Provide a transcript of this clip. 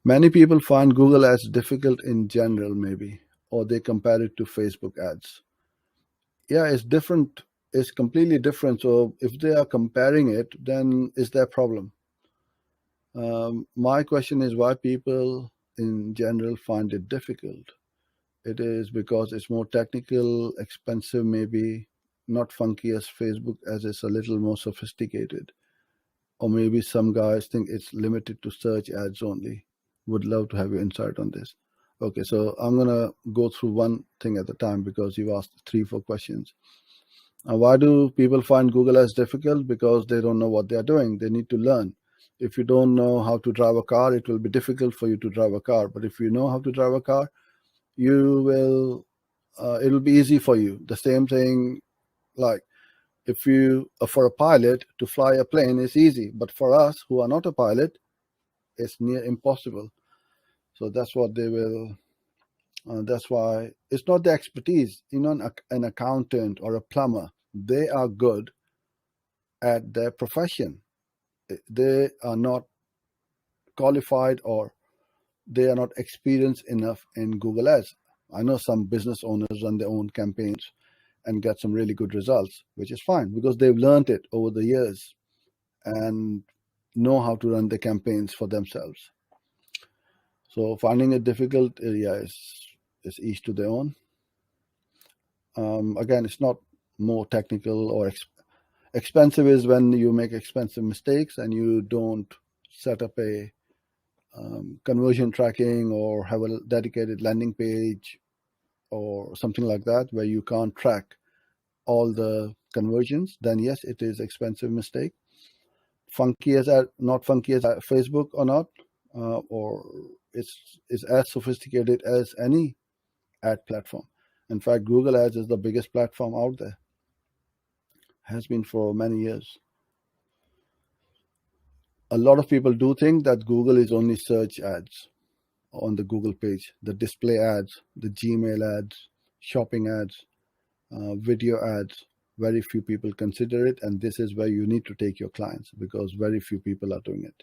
Many people find Google ads difficult in general, maybe, or they compare it to Facebook ads. Yeah, it's different. It's completely different. So if they are comparing it, then is there a problem? My question is why people in general find it difficult. It is because it's more technical, expensive, maybe not funky as Facebook, as it's a little more sophisticated. Or maybe some guys think it's limited to search ads only. Would love to have your insight on this. Okay, so I'm gonna go through one thing at a time because you've asked 3, 4 questions. Why do people find Google ads difficult? Because they don't know what they are doing. They need to learn. If you don't know how to drive a car, it will be difficult for you to drive a car. But if you know how to drive a car, you will. It'll be easy for you. The same thing, like if you for a pilot to fly a plane is easy, but for us who are not a pilot, it's near impossible. So that's what they will. That's why it's not the expertise. An accountant or a plumber, they are good at their profession. They are not qualified or they are not experienced enough in Google Ads. I know some business owners run their own campaigns and get some really good results, which is fine because they've learned it over the years and know how to run the campaigns for themselves. So finding it difficult, is each to their own. Again, it's not more technical or expensive is when you make expensive mistakes and you don't set up a conversion tracking or have a dedicated landing page or something like that where you can't track all the conversions, then yes, it is expensive mistake. Funky as not funky as Facebook or not, or it's as sophisticated as any ad platform. In fact, Google Ads is the biggest platform out there. Has been for many years. A lot of people do think that Google is only search ads on the Google page, the display ads, the Gmail ads, shopping ads, video ads. Very few people consider it, and this is where you need to take your clients because very few people are doing it.